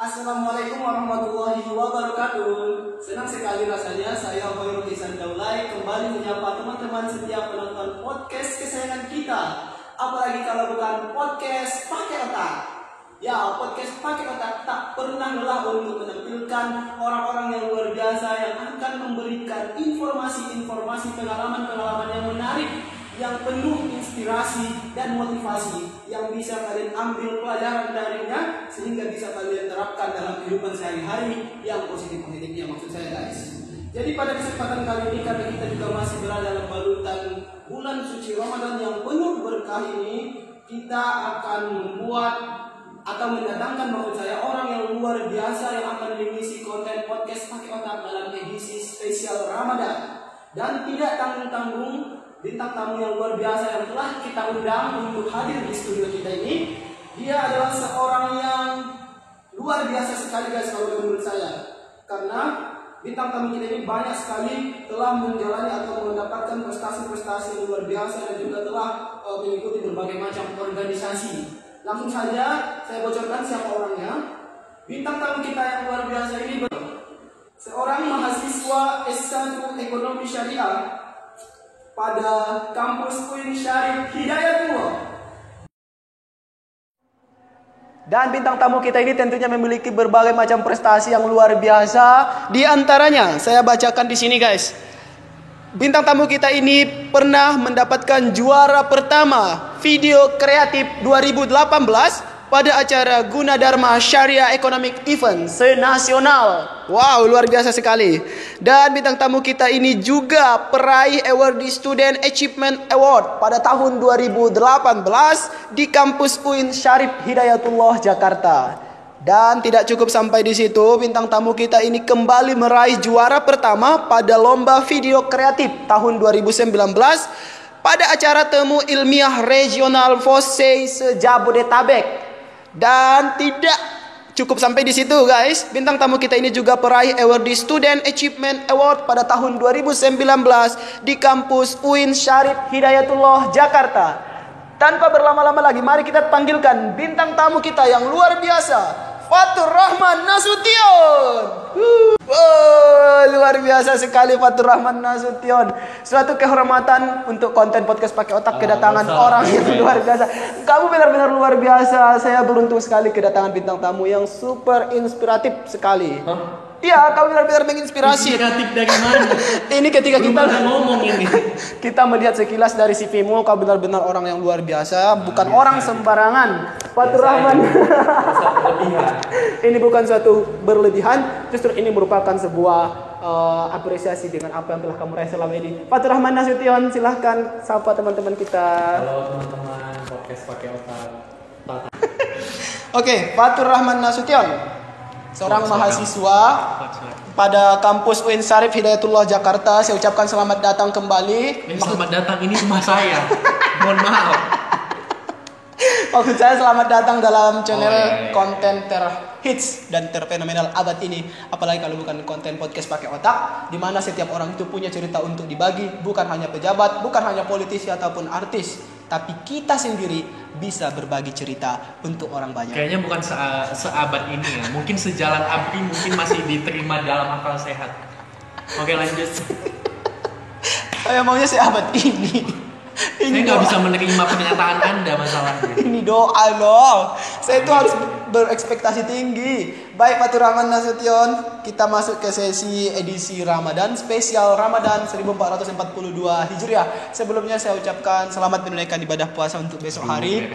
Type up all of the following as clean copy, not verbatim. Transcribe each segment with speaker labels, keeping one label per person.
Speaker 1: Assalamualaikum warahmatullahi wabarakatuh. Senang sekali rasanya saya Hoirul Ihsan Daulay kembali menyapa teman-teman setiap penonton podcast kesayangan kita. Apalagi kalau bukan podcast pakai otak. Ya, podcast pakai otak tak pernah lelah untuk menampilkan orang-orang yang luar biasa yang akan memberikan informasi-informasi pengalaman-pengalaman yang menarik, yang penuh inspirasi dan motivasi yang bisa kalian ambil pelajaran darinya sehingga bisa kalian terapkan dalam kehidupan sehari-hari yang positif-positifnya maksud saya guys. Jadi pada kesempatan kali ini karena kita juga masih berada dalam balutan bulan suci Ramadan yang penuh berkah ini, kita akan membuat atau mendatangkan maksud saya orang yang luar biasa yang akan mengisi konten podcast pakai otak dalam edisi spesial Ramadan. Dan tidak tanggung-tanggung, bintang tamu yang luar biasa yang telah kita undang untuk hadir di studio kita ini, dia adalah seorang yang luar biasa sekali guys kalau menurut saya. Karena bintang tamu kita ini banyak sekali telah menjalani atau mendapatkan prestasi-prestasi yang luar biasa dan juga telah mengikuti berbagai macam organisasi. Langsung saja saya bocorkan siapa orangnya. Bintang tamu kita yang luar biasa ini seorang mahasiswa S1 Ekonomi Syariah pada kampus UIN Syarif Hidayatullah. Dan bintang tamu kita ini tentunya memiliki berbagai macam prestasi yang luar biasa. Di antaranya saya bacakan di sini guys. Bintang tamu kita ini pernah mendapatkan juara pertama video kreatif 2018 pada acara Gunadarma Syariah Economic Event senasional. Wow, luar biasa sekali. Dan bintang tamu kita ini juga peraih award di Student Achievement Award pada tahun 2018 di kampus UIN Syarif Hidayatullah Jakarta. Dan tidak cukup sampai di situ, bintang tamu kita ini kembali meraih juara pertama pada lomba video kreatif tahun 2019 pada acara temu ilmiah regional FOSSEI se-Jabodetabek. Dan tidak cukup sampai di situ guys, bintang tamu kita ini juga peraih award di Student Achievement Award pada tahun 2019 di kampus UIN Syarif Hidayatullah Jakarta. Tanpa berlama-lama lagi, mari kita panggilkan bintang tamu kita yang luar biasa, Fatur Rahman Nasution. Luar biasa sekali Fatur Rahman Nasution. Suatu kehormatan untuk konten podcast pakai otak kedatangan orang yang luar biasa. Kamu benar-benar luar biasa. Saya beruntung sekali kedatangan bintang tamu yang super inspiratif sekali. Iya, kamu benar-benar menginspirasi.
Speaker 2: Inspiratif dari mana?
Speaker 1: Ini ketika
Speaker 2: belum
Speaker 1: kita
Speaker 2: ngomong ini.
Speaker 1: Kita melihat sekilas dari CV-mu, kau benar-benar orang yang luar biasa, bukan orang sembarangan. Fatur Rahman. Ini bukan suatu berlebihan, justru ini merupakan sebuah apresiasi dengan apa yang telah kamu raih selama ini. Fatur Rahman Nasution, silahkan sapa teman-teman kita.
Speaker 2: Halo teman-teman podcast pakai otak.
Speaker 1: Oke, Fatur Rahman Nasution, seorang mahasiswa pada kampus UIN Syarif Hidayatullah Jakarta. Saya ucapkan selamat datang kembali.
Speaker 2: Selamat datang, ini rumah saya. Mohon maaf.
Speaker 1: Maksud saya selamat datang dalam channel konten terhits dan terfenomenal abad ini. Apalagi kalau bukan konten podcast pakai otak, di mana setiap orang itu punya cerita untuk dibagi. Bukan hanya pejabat, bukan hanya politisi ataupun artis, tapi kita sendiri bisa berbagi cerita untuk orang banyak.
Speaker 2: Kayaknya bukan seabad ini ya. Mungkin sejalan abri mungkin masih diterima dalam akal sehat. Oke, lanjut.
Speaker 1: Saya maunya seabad ini.
Speaker 2: Saya nggak bisa menerima pernyataan Anda masalahnya.
Speaker 1: Ini doa loh. Saya itu harus berekspektasi tinggi. Baik Fatur Rahman Nasution, kita masuk ke sesi edisi Ramadan spesial Ramadan 1442 Hijriah. Sebelumnya saya ucapkan selamat menunaikan ibadah puasa untuk besok hari.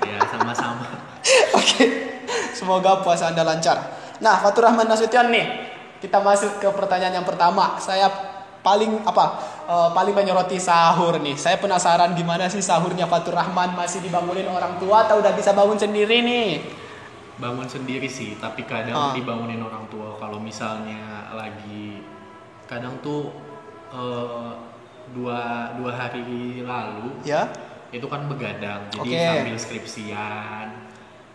Speaker 2: Ya, sama-sama.
Speaker 1: Oke. Semoga puasa Anda lancar. Nah, Fatur Rahman Nasution nih, kita masuk ke pertanyaan yang pertama. Saya paling menyoroti sahur nih. Saya penasaran gimana sih sahurnya Fatur Rahman, masih dibangunin orang tua atau udah bisa bangun sendiri nih?
Speaker 2: Bangun sendiri sih, tapi kadang dibangunin orang tua. Kalau misalnya lagi kadang tuh dua hari lalu
Speaker 1: ya,
Speaker 2: itu kan begadang, jadi sambil skripsian.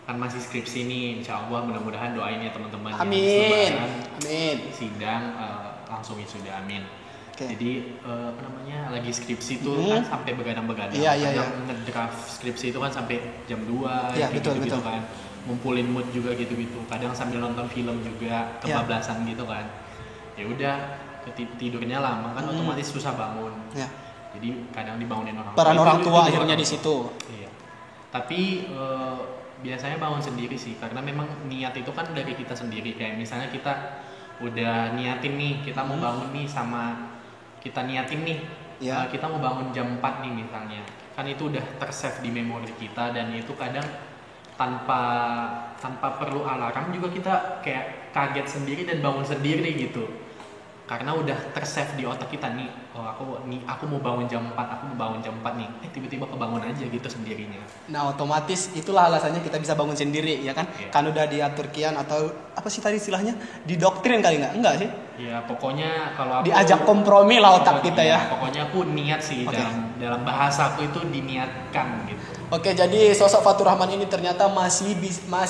Speaker 2: Kan masih skripsi nih, insya Allah mudah-mudahan doain ya teman-teman.
Speaker 1: Amin. Amin.
Speaker 2: Sidang langsung wisuda, amin.
Speaker 1: Okay.
Speaker 2: Jadi lagi skripsi itu kan sampai begadang-begadang.
Speaker 1: Iya.
Speaker 2: Ngedraft skripsi itu kan sampai jam 2
Speaker 1: ya, betul.
Speaker 2: kan. ngumpulin mood juga gitu-gitu. Kadang sambil nonton film juga kebablasan gitu kan. Ya udah tidurnya lama kan otomatis susah bangun. Jadi kadang dibangunin orang tua.
Speaker 1: Peran orang tua akhirnya di situ.
Speaker 2: Iya. Tapi biasanya bangun sendiri sih, karena memang niat itu kan dari kita sendiri. Kayak misalnya kita udah niatin nih, kita mau bangun nih sama kita niatin nih, kita mau bangun jam 4 nih misalnya. Kan itu udah tersave di memori kita, dan itu kadang tanpa perlu alarm juga kita kayak kaget sendiri dan bangun sendiri gitu. Karena udah tersave di otak kita nih, aku mau bangun jam 4, aku mau bangun jam 4 nih. Tiba-tiba kebangun aja gitu sendirinya.
Speaker 1: Nah, otomatis itulah alasannya kita bisa bangun sendiri, ya kan? Kan udah diatur kian atau apa sih tadi istilahnya? Didoktrin kali enggak sih?
Speaker 2: Ya, pokoknya kalau aku
Speaker 1: diajak kompromi lah otak kita ya.
Speaker 2: Pokoknya aku niat sih, dalam bahasa aku itu diniatkan gitu.
Speaker 1: Oke, jadi sosok Fatur Rahman ini ternyata masih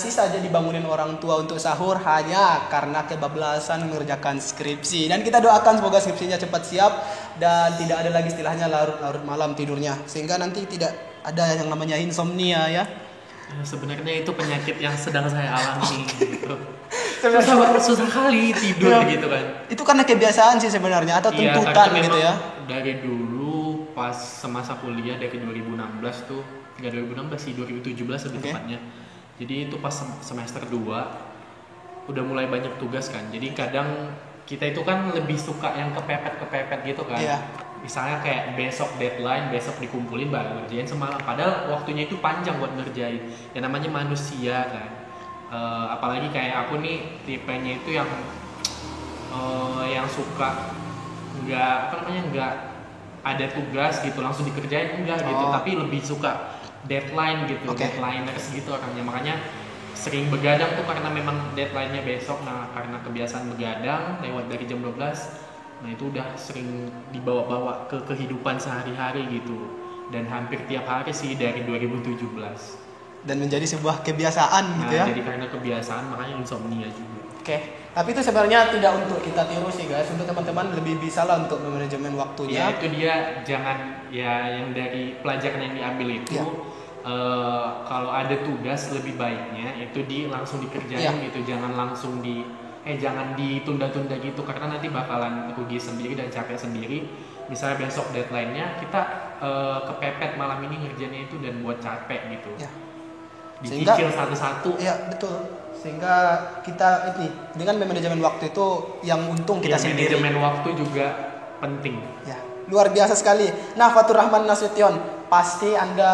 Speaker 1: saja dibangunin orang tua untuk sahur hanya karena kebablasan mengerjakan skripsi. Dan kita doakan semoga skripsinya cepat siap dan tidak ada lagi istilahnya larut-larut malam tidurnya, sehingga nanti tidak ada yang namanya insomnia ya.
Speaker 2: Sebenarnya itu penyakit yang sedang saya alami gitu.
Speaker 1: Susah
Speaker 2: kali tidur gitu kan.
Speaker 1: Itu karena kebiasaan sih sebenarnya atau tuntutan gitu ya.
Speaker 2: Dari dulu pas semasa kuliah dari 2016 tuh, enggak 2016 sih, 2017 lebih tepatnya. Jadi itu pas semester 2 udah mulai banyak tugas kan. Jadi kadang kita itu kan lebih suka yang kepepet gitu kan. Misalnya kayak besok deadline, besok dikumpulin baru ngerjain semalam. Padahal waktunya itu panjang buat ngerjain. Ya namanya manusia kan. Apalagi kayak aku nih tipenya itu yang suka nggak ada tugas gitu langsung dikerjain gitu, tapi lebih suka deadline gitu, deadlineers gitu orangnya. Makanya sering begadang tuh karena memang deadline-nya besok. Nah, karena kebiasaan begadang lewat dari jam 12, nah itu udah sering dibawa-bawa ke kehidupan sehari-hari gitu, dan hampir tiap hari sih dari 2017.
Speaker 1: Dan menjadi sebuah kebiasaan gitu ya.
Speaker 2: Jadi karena kebiasaan makanya insomnia juga.
Speaker 1: Tapi itu sebenarnya tidak untuk kita tiru sih guys. Untuk teman-teman lebih bisa lah untuk manajemen waktunya.
Speaker 2: Ya itu dia, jangan yang dari pelajaran yang diambil itu kalau ada tugas lebih baiknya itu langsung dikerjain gitu. Jangan langsung jangan ditunda-tunda gitu, karena nanti bakalan rugi sendiri dan capek sendiri. Misalnya besok deadline-nya kita kepepet malam ini ngerjainnya itu dan buat capek gitu. Dicicil satu-satu.
Speaker 1: Iya, betul. Sehingga kita dengan manajemen waktu itu yang untung kita sendiri.
Speaker 2: Manajemen waktu juga penting.
Speaker 1: Luar biasa sekali. Nah, Fatur Rahman Nasution, pasti Anda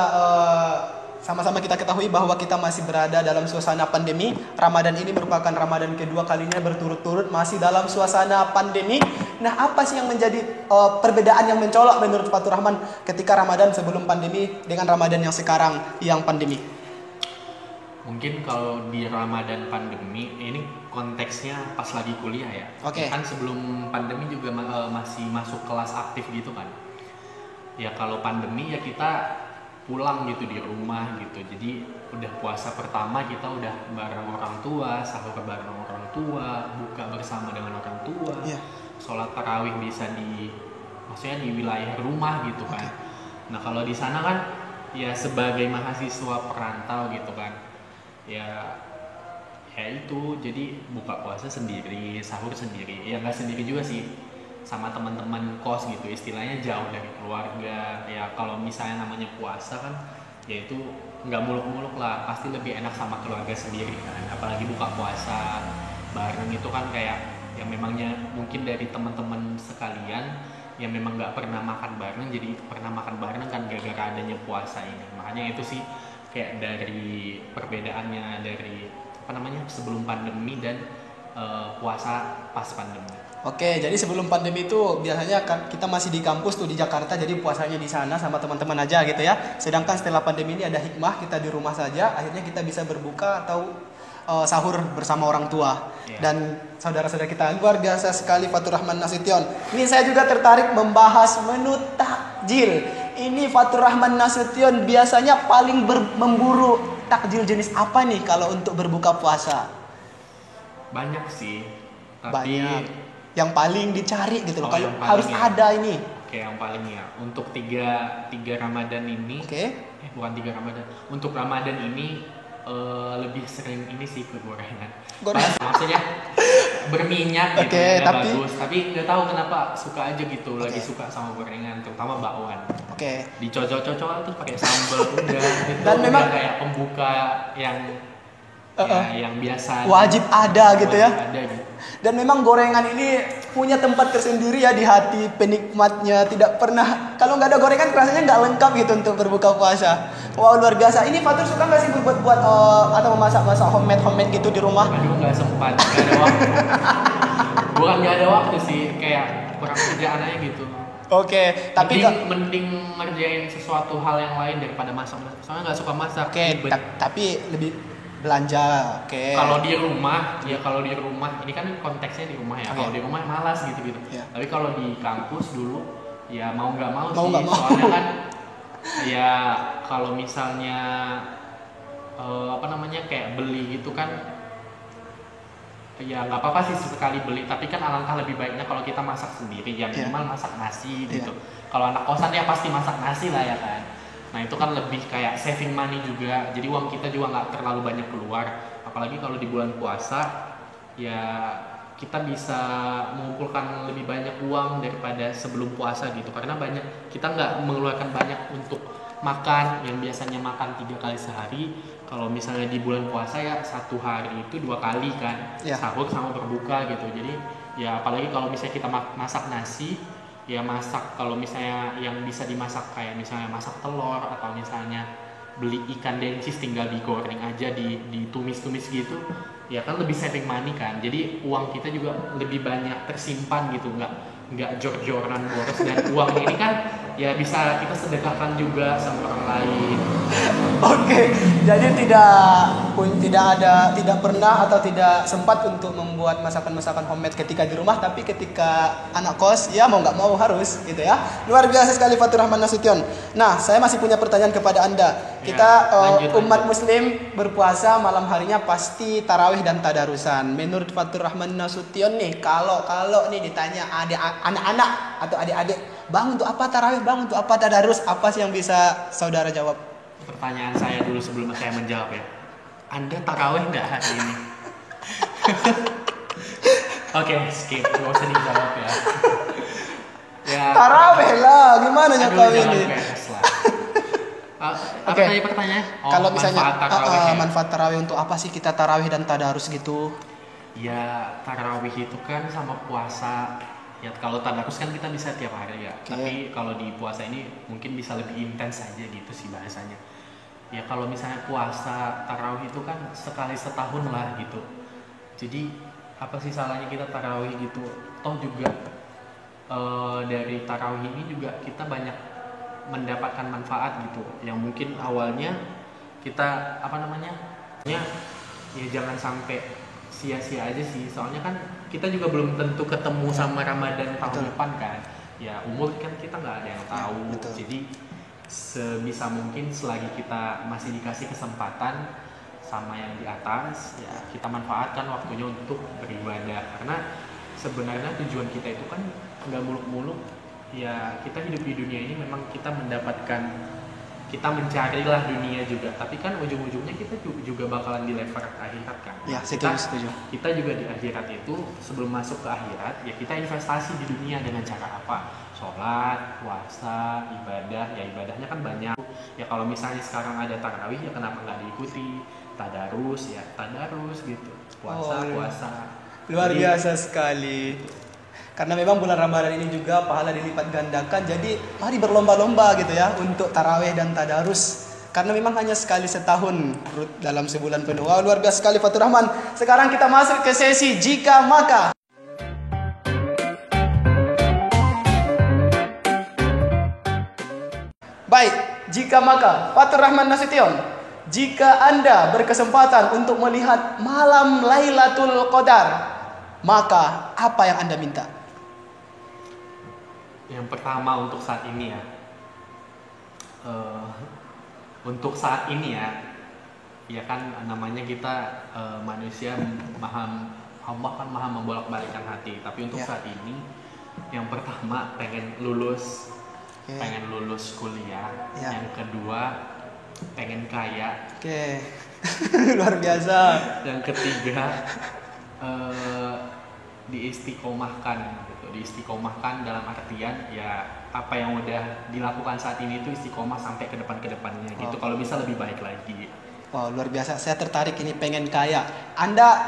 Speaker 1: sama-sama kita ketahui bahwa kita masih berada dalam suasana pandemi. Ramadan ini merupakan Ramadan kedua kalinya berturut-turut masih dalam suasana pandemi. Nah, apa sih yang menjadi perbedaan yang mencolok menurut Fatur Rahman ketika Ramadan sebelum pandemi dengan Ramadan yang sekarang yang pandemi?
Speaker 2: Mungkin kalau di Ramadan pandemi ini konteksnya pas lagi kuliah ya. Kan sebelum pandemi juga masih masuk kelas aktif gitu kan. Ya kalau pandemi ya kita pulang gitu di rumah gitu. Jadi udah puasa pertama kita udah bareng orang tua, sahur bareng orang tua, buka bersama dengan orang tua. Sholat tarawih bisa maksudnya di wilayah rumah gitu kan. Nah kalau di sana kan ya sebagai mahasiswa perantau gitu kan. Ya itu jadi buka puasa sendiri, sahur sendiri. Ya nggak sendiri juga sih, sama teman-teman kos gitu, istilahnya jauh dari keluarga. Ya kalau misalnya namanya puasa kan ya itu nggak muluk-muluk lah, pasti lebih enak sama keluarga sendiri kan. Apalagi buka puasa bareng itu kan kayak yang memangnya mungkin dari teman-teman sekalian yang memang nggak pernah makan bareng jadi pernah makan bareng kan gara-gara adanya puasa ini. Makanya itu sih kayak dari perbedaannya dari sebelum pandemi dan puasa pas pandemi.
Speaker 1: Jadi sebelum pandemi itu biasanya kan kita masih di kampus tuh di Jakarta, jadi puasanya di sana sama teman-teman aja gitu ya. Sedangkan setelah pandemi ini ada hikmah, kita di rumah saja, akhirnya kita bisa berbuka atau sahur bersama orang tua. Dan saudara-saudara kita luar biasa sekali Fatur Rahman Nasution. Ini saya juga tertarik membahas menu takjil. Ini Fatur Rahman Nasution biasanya paling memburu takjil jenis apa nih kalau untuk berbuka puasa?
Speaker 2: Banyak sih, tapi
Speaker 1: banyak. Yang paling dicari gitu loh, kalau harus ada ini.
Speaker 2: Yang paling ya untuk tiga Ramadan ini. Bukan 3 Ramadan. Untuk Ramadan ini lebih sering ini sih ke gorengan. Maksudnya berminyak gitu, bagus. Tapi nggak tahu kenapa suka aja gitu, lagi suka sama gorengan, terutama bakwan. Dicocok-cocok terus pakai sambal udah. Itu dan memang kayak pembuka yang yang biasa.
Speaker 1: Wajib ada gitu ya.
Speaker 2: Ada gitu.
Speaker 1: Dan memang gorengan ini punya tempat tersendiri ya di hati penikmatnya. Tidak pernah, kalau nggak ada gorengan rasanya nggak lengkap gitu untuk berbuka puasa. Wow, luar biasa. Ini Fatur suka nggak sih buat atau memasak homemade gitu di rumah?
Speaker 2: Aduh, nggak sempat, nggak ada waktu. Bukan nggak ada waktu sih, kayak kurang kerjaan aja gitu.
Speaker 1: Tapi
Speaker 2: mending ngerjain sesuatu hal yang lain daripada masak. Soalnya nggak suka masak.
Speaker 1: Tapi lebih belanja.
Speaker 2: Kalau di rumah, ini kan konteksnya di rumah ya. Kalau di rumah malas gitu. Tapi kalau di kampus dulu, ya mau nggak mau sih. Soalnya kan, ya kalau misalnya kayak beli gitu kan, ya nggak apa-apa sih sekali beli. Tapi kan alangkah lebih baiknya kalau kita masak sendiri, ya minimal masak nasi gitu. Kalau anak kosan ya pasti masak nasi lah ya kan. Nah itu kan lebih kayak saving money juga, jadi uang kita juga nggak terlalu banyak keluar. Apalagi kalau di bulan puasa, ya kita bisa mengumpulkan lebih banyak uang daripada sebelum puasa gitu. Karena kita nggak mengeluarkan banyak untuk makan, yang biasanya makan 3 kali sehari. Kalau misalnya di bulan puasa ya 1 hari itu 2 kali kan, sahur sama berbuka gitu. Jadi ya apalagi kalau misalnya kita masak nasi, ya masak kalau misalnya yang bisa dimasak kayak misalnya masak telur atau misalnya beli ikan dencis tinggal digoreng aja, ditumis-tumis gitu, ya kan lebih saving money kan. Jadi uang kita juga lebih banyak tersimpan gitu, nggak jor-joran boros. Dan uang ini kan ya bisa kita sedekahkan juga sama orang lain.
Speaker 1: Jadi tidak pernah atau tidak sempat untuk membuat masakan-masakan homemade ketika di rumah, tapi ketika anak kos ya mau nggak mau harus gitu ya. Luar biasa sekali Fatur Rahman Nasution. Nah, saya masih punya pertanyaan kepada Anda. Kita umat muslim berpuasa malam harinya pasti tarawih dan tadarusan. Menurut Fatur Rahman Nasution nih, kalau nih ditanya anak-anak atau adik-adik, Bang untuk apa tarawih, Bang untuk apa tadarus, apa sih yang bisa saudara jawab?
Speaker 2: Pertanyaan saya dulu sebelum saya menjawab ya. Anda tarawih nggak hari ini? Oke, skip, nggak usah dijawab ya.
Speaker 1: Tarawih lah, gimana nyokap ini?
Speaker 2: Apa tadi pertanyaannya?
Speaker 1: Kalau misalnya manfaat tarawih untuk apa sih kita tarawih dan tadarus gitu?
Speaker 2: Ya tarawih itu kan sama puasa. Ya kalau tadarus kan kita bisa tiap hari ya. Tapi kalau di puasa ini mungkin bisa lebih intens aja gitu sih bahasanya. Ya kalau misalnya puasa tarawih itu kan sekali setahun lah gitu. Jadi apa sih salahnya kita tarawih gitu? Toh juga dari tarawih ini juga kita banyak mendapatkan manfaat gitu. Yang mungkin awalnya kita ya jangan sampai sia-sia aja sih. Soalnya kan kita juga belum tentu ketemu sama Ramadan tahun depan kan. Ya umur kan kita nggak ada yang tahu. Jadi sebisa mungkin selagi kita masih dikasih kesempatan sama yang di atas, ya kita manfaatkan waktunya untuk beribadah. Karena sebenarnya tujuan kita itu kan nggak muluk-muluk. Ya kita hidup di dunia ini memang kita mencarilah dunia juga, tapi kan ujung-ujungnya kita juga bakalan di level akhirat kan.
Speaker 1: Ya, setuju.
Speaker 2: Kita juga di akhirat itu sebelum masuk ke akhirat ya kita investasi di dunia dengan cara apa? Sholat, puasa, ibadah. Ya ibadahnya kan banyak. Ya kalau misalnya sekarang ada tarawih ya kenapa nggak diikuti? Tadarus gitu. Puasa.
Speaker 1: Luar biasa sekali. Karena memang bulan Ramadan ini juga pahala dilipat gandakan. Jadi mari berlomba-lomba gitu ya untuk tarawih dan tadarus. Karena memang hanya sekali setahun dalam sebulan penuh. Wow, luar biasa sekali Fatur Rahman. Sekarang kita masuk ke sesi Jika Maka. Baik, Jika Maka Fatur Rahman Nasution. Jika Anda berkesempatan untuk melihat malam Lailatul Qadar, maka apa yang Anda minta?
Speaker 2: Yang pertama untuk saat ini ya, ya kan namanya kita manusia Allah kan maha membolak-balikkan hati. Tapi untuk saat ini, yang pertama pengen lulus kuliah, yang kedua pengen kaya,
Speaker 1: Luar biasa.
Speaker 2: Yang ketiga, diistiqomahkan gitu. Diistiqomahkan dalam artian ya apa yang udah dilakukan saat ini itu istiqomah sampai ke depannya gitu. Kalau bisa lebih baik lagi.
Speaker 1: Oh, luar biasa. Saya tertarik ini, pengen kaya. Anda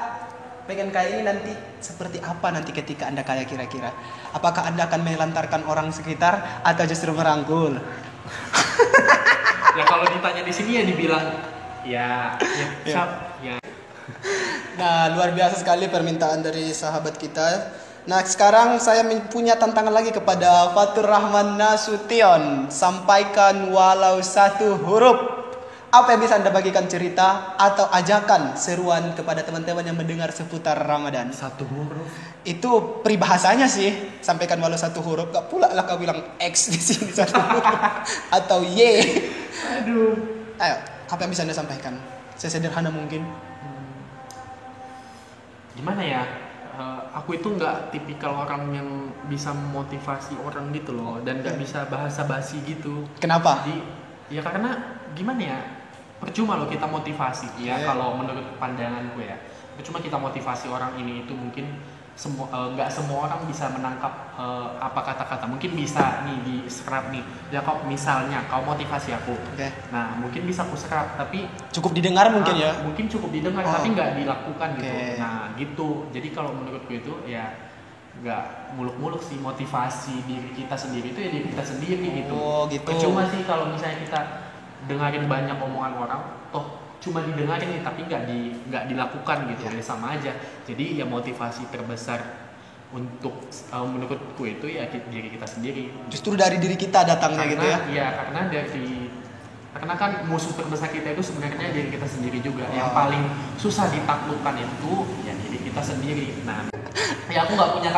Speaker 1: pengen kaya ini nanti seperti apa nanti ketika Anda kaya kira-kira? Apakah Anda akan melantarkan orang sekitar atau justru merangkul?
Speaker 2: Ya kalau ditanya di sini ya dibilang ya.
Speaker 1: Nah, luar biasa sekali permintaan dari sahabat kita. Nah, sekarang saya punya tantangan lagi kepada Fatur Rahman Nasution. Sampaikan walau satu huruf. Apa yang bisa Anda bagikan cerita atau ajakan seruan kepada teman-teman yang mendengar seputar Ramadan?
Speaker 2: Satu huruf.
Speaker 1: Itu peribahasanya sih. Sampaikan walau satu huruf. Gak pula lah kau bilang X di sini satu huruf atau Y.
Speaker 2: Aduh.
Speaker 1: Ayo, apa yang bisa Anda sampaikan? Sesederhana mungkin.
Speaker 2: Gimana ya? Aku itu nggak tipikal orang yang bisa memotivasi orang gitu loh, dan nggak bisa bahasa basi gitu.
Speaker 1: Kenapa?
Speaker 2: Jadi ya karena gimana ya, percuma loh kita motivasi ya. Kalau menurut pandanganku ya, percuma kita motivasi orang ini itu mungkin nggak semua orang bisa menangkap apa kata-kata. Mungkin bisa nih di serap nih ya, kau misalnya kau motivasi aku, nah mungkin bisa aku serap, tapi
Speaker 1: cukup didengar mungkin ya,
Speaker 2: mungkin cukup didengar tapi nggak dilakukan gitu. Nah gitu, jadi kalau menurutku itu ya nggak muluk-muluk sih, motivasi diri kita sendiri itu ya diri kita sendiri gitu. Percuma sih kalau misalnya kita dengerin banyak omongan orang, toh cuma didengarin nih tapi nggak dilakukan gitu. Ya sama aja. Jadi ya motivasi terbesar untuk menurutku itu ya diri kita sendiri. Justru dari diri kita datangnya gitu ya? Iya, karena kan musuh terbesar kita itu sebenarnya diri kita sendiri juga. Yang paling susah ditaklukkan itu ya diri kita sendiri. Nah, ya aku nggak punya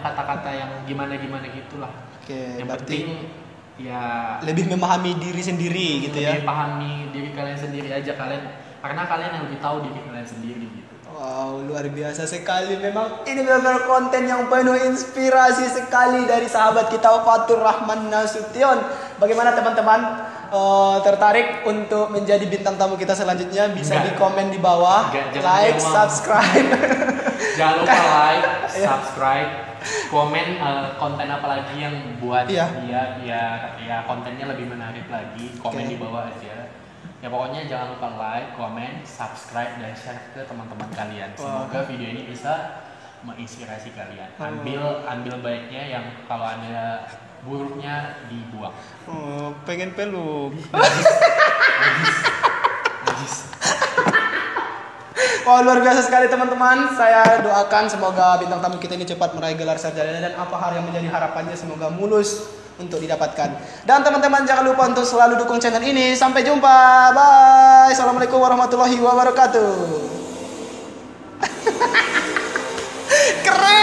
Speaker 2: kata-kata yang gimana gitulah. Yang penting ya lebih memahami diri sendiri gitu ya. Lebih pahami diri kalian sendiri aja, karena kalian yang lebih tahu diri kalian sendiri gitu.
Speaker 1: Wow, luar biasa sekali. Memang ini benar-benar konten yang penuh inspirasi sekali dari sahabat kita Fatur Rahman Nasution. Bagaimana teman-teman tertarik untuk menjadi bintang tamu kita selanjutnya? Bisa di komen di bawah. Like, subscribe.
Speaker 2: Jangan lupa like, subscribe, komen konten apa lagi yang buat dia biar kontennya lebih menarik lagi. Komen di bawah aja. Ya pokoknya jangan lupa like, komen, subscribe, dan share ke teman-teman kalian. Semoga video ini bisa menginspirasi kalian. Ambil baiknya, yang kalau ada buruknya dibuang.
Speaker 1: Pengen peluk.
Speaker 2: Najis.
Speaker 1: Wah, luar biasa sekali teman-teman. Saya doakan semoga bintang tamu kita ini cepat meraih gelar sarjana, dan apa hal yang menjadi harapannya semoga mulus untuk didapatkan. Dan teman-teman jangan lupa untuk selalu dukung channel ini. Sampai jumpa. Bye. Assalamualaikum warahmatullahi wabarakatuh. Keren.